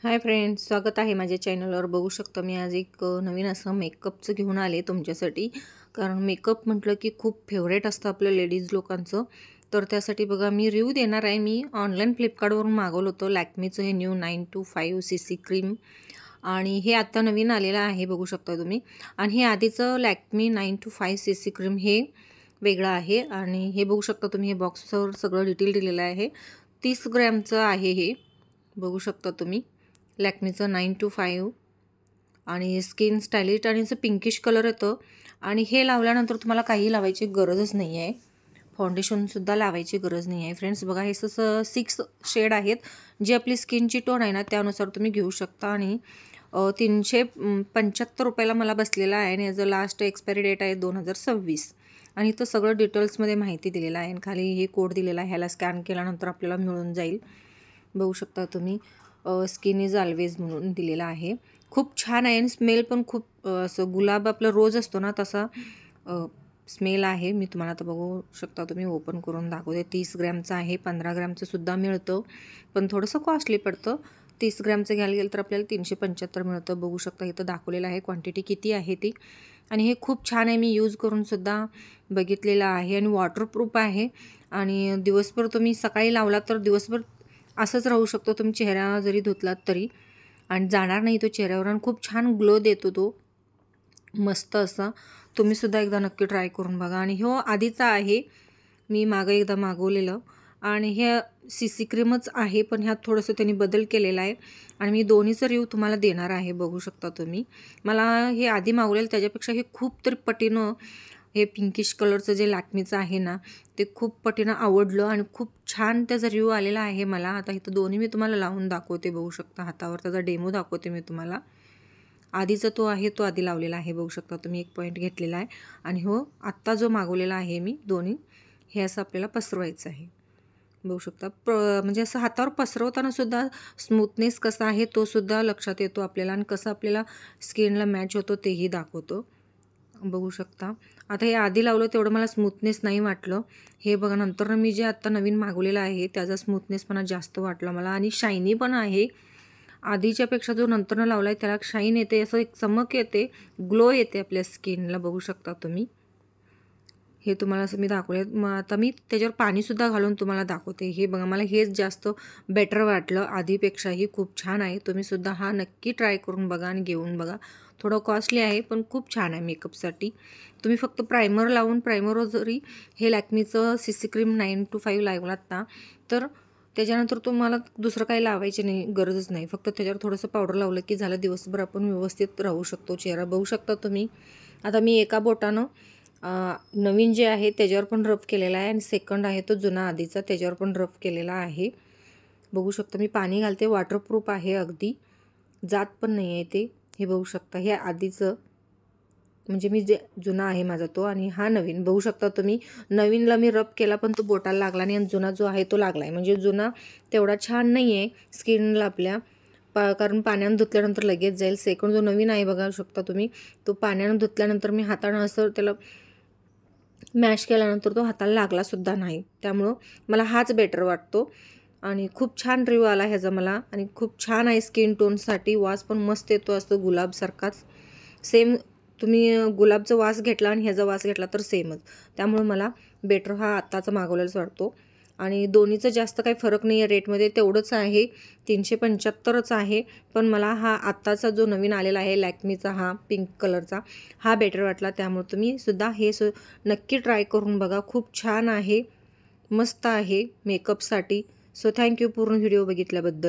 Hi friends, स्वागत आहे माझ्या चॅनलवर। बघू शकता मी आज एक नवीन असं मेकअपचं घेऊन आले तुमच्यासाठी। कारण मेकअप म्हटलं की खूप फेवरेट असतं आपल्या लेडीज लोकांचं। तर त्यासाठी बघा मी रिव्ह्यू देणार आहे। मी ऑनलाईन फ्लिपकार्टवरून मागवलं होतं लॅक्मेचं हे न्यू 925 CC क्रीम आणि हे आता नवीन आलेलं आहे, बघू शकता तुम्ही। आणि हे आधीचं लॅक्मे 925 CC क्रीम हे वेगळं आहे आणि हे बघू शकता तुम्ही। हे बॉक्सवर सगळं डिटेल दिलेलं आहे। 30 ग्रॅमचं आहे हे, बघू शकता तुम्ही। लॅक्मेचं 925 आणि स्किन स्टायलिश आणि असं पिंकिश कलर येतं। आणि हे लावल्यानंतर तुम्हाला काही लावायची गरजच नाही आहे, फाउंडेशनसुद्धा लावायची गरज नाही आहे फ्रेंड्स। बघा हे 6 शेड आहेत, जी आपली स्किनची टोन आहे ना त्यानुसार तुम्ही घेऊ शकता। आणि 375 रुपयाला मला बसलेला आहे आणि याचं लास्ट एक्सपायरी डेट आहे 2026। आणि इथं सगळं डिटेल्समध्ये माहिती दिलेलं आहे आणि खाली हे कोड दिलेला आहे, ह्याला स्कॅन केल्यानंतर आपल्याला मिळून जाईल। बघू शकता तुम्ही, स्किन इज ऑलवेज म्हणून दिलेला आहे। खूप छान आहे आणि स्मेल पण खूप असं गुलाब आपला रोज असतो ना तसा स्मेल आहे। मी तुम्हाला आता बघू शकता तुम्ही, ओपन करून दाखवते। 30 ग्रॅमचं आहे, 15 ग्रॅमचं सुद्धा मिळतं, पण थोडंसं कॉस्टली पडतं। 30 ग्रॅमचं घ्यायला गेलं तर आपल्याला 375 मिळतं। बघू शकता इथं दाखवलेलं आहे क्वांटिटी किती आहे ती। आणि हे खूप छान आहे, मी यूज करूनसुद्धा बघितलेलं आहे आणि वॉटरप्रूफ आहे। आणि दिवसभर तुम्ही सकाळी लावला तर दिवसभर असंच राहू शकतो, तुम्ही चेहरा जरी धुतलात तरी, आणि जाणार नाही तो चेहऱ्यावर। आणि खूप छान ग्लो देतो तो, मस्त असा। तुम्हीसुद्धा एकदा नक्की ट्राय करून बघा। आणि हो आधीचा आहे, मी मागं एकदा मागवलेलं आणि हे CC क्रीमच आहे, पण ह्यात थोडंसं त्यांनी बदल केलेला आहे आणि मी दोन्हीचं रिव्ह्यू तुम्हाला देणार आहे। बघू शकता तुम्ही, मला हे आधी मागवलेलं त्याच्यापेक्षा हे खूप तरी पटीनं हे पिंकिश कलरचं जे लॅक्मेचं आहे ना ते खूप पटीनं आवडलं आणि खूप छान त्याचा रिव्ह्यू आलेला आहे मला। आता इथं दोन्ही मी तुम्हाला लावून दाखवते, बघू शकता हातावर त्याचा डेमो दाखवते मी तुम्हाला। आधीचा तो आहे तो आधी लावलेला आहे, बघू शकता तुम्ही, एक पॉईंट घेतलेला आहे। आणि हो आत्ता जो मागवलेला आहे मी दोन्ही, हे असं आपल्याला पसरवायचं आहे, बघू शकता। म्हणजे असं हातावर पसरवताना सुद्धा स्मूथनेस कसा आहे तो सुद्धा लक्षात येतो आपल्याला आणि कसं आपल्याला स्किनला मॅच होतो तेही दाखवतो, बघू शकता। आता हे आधी लावलं तेवढं मला स्मूथनेस नाही वाटलं, हे बघा नंतर मी जे आत्ता नवीन मागवलेलं आहे त्याचा स्मूथनेसपणा जास्त वाटला मला आणि शायनी पण आहे। आधीच्यापेक्षा जो नंतरनं लावला आहे त्याला शाईन येते, असं एक चमक येते, ग्लो येते आपल्या स्किनला, बघू शकता तुम्ही। हे तुम्हाला असं मी दाखवले। मग आता मी त्याच्यावर पाणीसुद्धा घालून तुम्हाला दाखवते। हे बघा मला हेच जास्त बेटर वाटलं, आधीपेक्षाही खूप छान आहे। तुम्हीसुद्धा हा नक्की ट्राय करून बघा आणि घेऊन बघा। थोडं कॉस्टली आहे पण खूप छान आहे मेकअपसाठी। तुम्ही फक्त प्रायमर लावून, प्रायमरवर जरी हे लॅक्मेचं CC क्रीम 925 लावलात ना तर त्याच्यानंतर तुम्हाला दुसरं काही लावायची नाही, गरजच नाही। फक्त त्याच्यावर थोडंसं पावडर लावलं की झालं, दिवसभर आपण व्यवस्थित राहू शकतो चेहरा, बघू शकता तुम्ही। आता मी एका बोटानं नवीन जे आहे त्याच्यावर पण रफ केलेला आहे आणि सेकंड आहे तो जुना आधीचा त्याच्यावर पण रफ केलेला आहे, बघू शकता। मी पाणी घालते, वॉटरप्रूफ आहे, अगदी जात पण नाही आहे ते, हे बघू शकता। हे आधीचं म्हणजे मी जे जुना आहे माझा तो, आणि हा नवीन, बघू शकता तुम्ही। नवीनला मी रब केला पण तो बोटाला लागला नाही आणि जुना जो आहे तो लागला आहे। म्हणजे जुना तेवढा छान नाही आहे स्किनला आपल्या, कारण पाण्यानं धुतल्यानंतर लगेच जाईल। सेकंड जो नवीन आहे बघा शकता तुम्ही, तो पाण्यानं धुतल्यानंतर मी हातानं असं त्याला मॅश केल्यानंतर तो हाताला लागलासुद्धा नाही, त्यामुळं मला हाच बेटर वाटतो। आणि खूप छान रिव्ह्यू आला ह्याचा मला, आणि खूप छान आहे स्किन टोनसाठी। वास पण मस्त येतो, असतो गुलाबसारखाच सेम। तुम्ही गुलाबचा वास घेतला आणि ह्याचा वास घेतला तर सेमच, त्यामुळे मला बेटर हा आत्ताचा मागवलेलाच वाटतो। आणि दोन्हीचं जास्त काही फरक नाही आहे रेटमध्ये, तेवढंच आहे, 375च आहे। पण मला हा आत्ताचा जो नवीन आलेला आहे लॅक्मेचा, हा पिंक कलरचा, हा बेटर वाटला। त्यामुळे तुम्ही सुद्धा हे नक्की ट्राय करून बघा, खूप छान आहे, मस्त आहे मेकअपसाठी। सो थँक्यू पूर्ण व्हिडिओ बघितल्याबद्दल।